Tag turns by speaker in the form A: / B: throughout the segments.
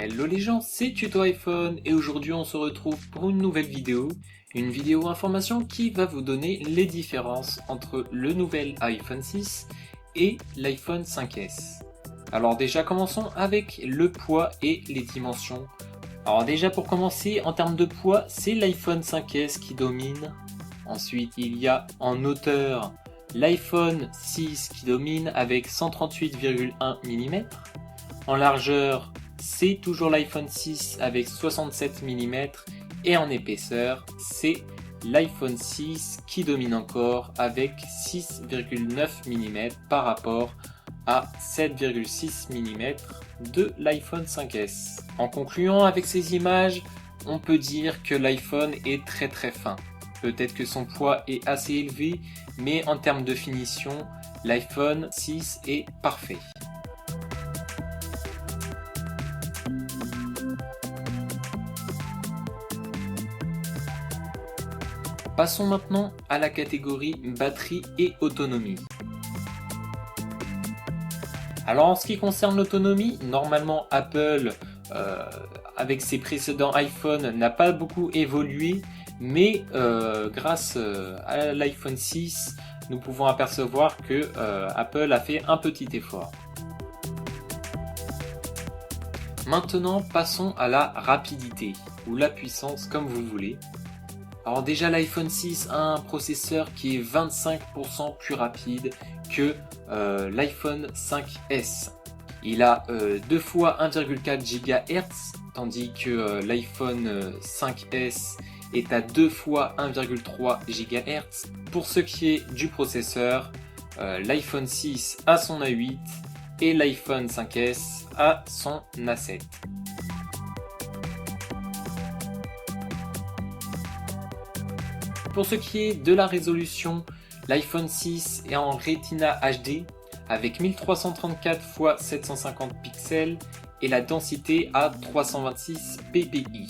A: Hello les gens, c'est Tuto iPhone et aujourd'hui on se retrouve pour une nouvelle vidéo. Une vidéo information qui va vous donner les différences entre le nouvel iPhone 6 et l'iPhone 5S. Alors déjà commençons avec le poids et les dimensions. Alors déjà pour commencer, en termes de poids, c'est l'iPhone 5S qui domine. Ensuite il y a en hauteur l'iPhone 6 qui domine avec 138,1 mm. En largeur, c'est toujours l'iPhone 6 avec 67 mm et en épaisseur, c'est l'iPhone 6 qui domine encore avec 6,9 mm par rapport à 7,6 mm de l'iPhone 5S. En concluant avec ces images, on peut dire que l'iPhone est très fin. Peut-être que son poids est assez élevé, mais en termes de finition, l'iPhone 6 est parfait. Passons maintenant à la catégorie batterie et autonomie. Alors en ce qui concerne l'autonomie, normalement Apple, avec ses précédents iPhones, n'a pas beaucoup évolué, mais grâce à l'iPhone 6, nous pouvons apercevoir que Apple a fait un petit effort. Maintenant, passons à la rapidité, ou la puissance comme vous voulez. Alors déjà l'iPhone 6 a un processeur qui est 25% plus rapide que l'iPhone 5S. Il a 2 fois 1,4 GHz, tandis que l'iPhone 5S est à 2 fois 1,3 GHz. Pour ce qui est du processeur, l'iPhone 6 a son A8 et l'iPhone 5S a son A7. Pour ce qui est de la résolution, l'iPhone 6 est en Retina HD avec 1334 x 750 pixels et la densité à 326 ppi,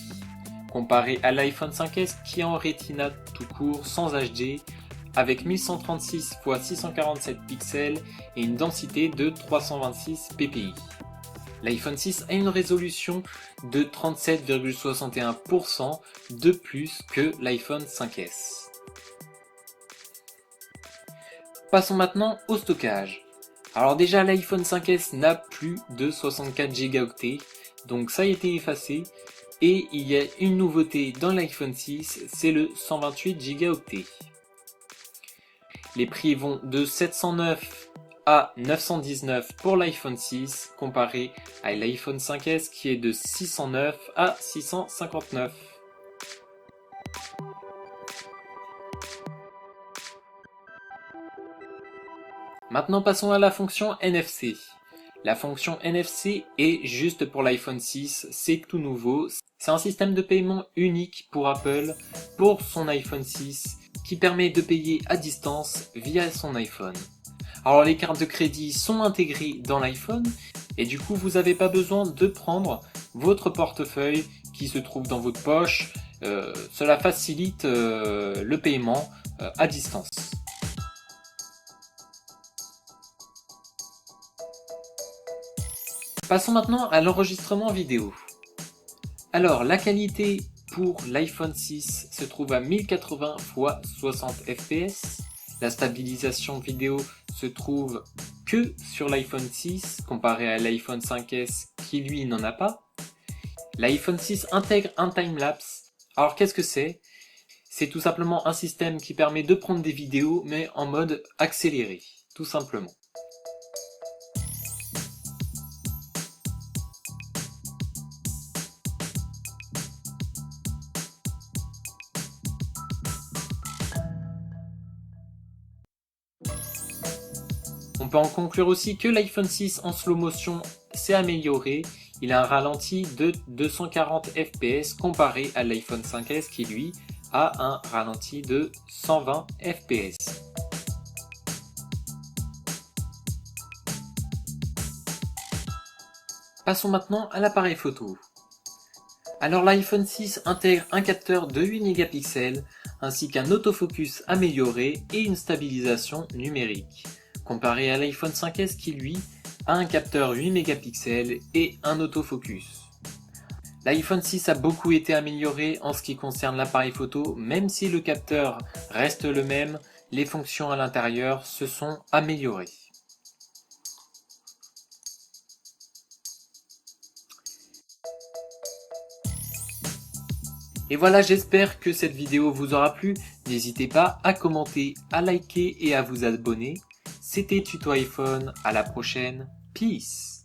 A: comparé à l'iPhone 5S qui est en Retina tout court sans HD avec 1136 x 647 pixels et une densité de 326 ppi. L'iPhone 6 a une résolution de 37,61% de plus que l'iPhone 5S. Passons maintenant au stockage. Alors déjà l'iPhone 5S n'a plus de 64 Go, donc ça a été effacé. Et il y a une nouveauté dans l'iPhone 6, c'est le 128 Go. Les prix vont de 709 à 919 pour l'iPhone 6 comparé à l'iPhone 5S qui est de 609 à 659. Maintenant passons à la fonction NFC. La fonction NFC est juste pour l'iPhone 6, c'est tout nouveau. C'est un système de paiement unique pour Apple pour son iPhone 6 qui permet de payer à distance via son iPhone. Alors les cartes de crédit sont intégrées dans l'iPhone et du coup vous n'avez pas besoin de prendre votre portefeuille qui se trouve dans votre poche. Cela facilite le paiement à distance. Passons maintenant à l'enregistrement vidéo. Alors la qualité pour l'iPhone 6 se trouve à 1080 x 60 fps. La stabilisation vidéo se trouve que sur l'iPhone 6 comparé à l'iPhone 5S qui lui n'en a pas. L'iPhone 6 intègre un timelapse. Alors qu'est-ce que c'est? C'est tout simplement un système qui permet de prendre des vidéos mais en mode accéléré, tout simplement. On peut en conclure aussi que l'iPhone 6 en slow motion s'est amélioré. Il a un ralenti de 240 fps comparé à l'iPhone 5S qui lui a un ralenti de 120 fps. Passons maintenant à l'appareil photo. Alors l'iPhone 6 intègre un capteur de 8 mégapixels ainsi qu'un autofocus amélioré et une stabilisation numérique, comparé à l'iPhone 5S qui lui a un capteur 8 mégapixels et un autofocus. L'iPhone 6 a beaucoup été amélioré en ce qui concerne l'appareil photo, même si le capteur reste le même, les fonctions à l'intérieur se sont améliorées. Et voilà, j'espère que cette vidéo vous aura plu. N'hésitez pas à commenter, à liker et à vous abonner. C'était Tuto iPhone, à la prochaine. Peace!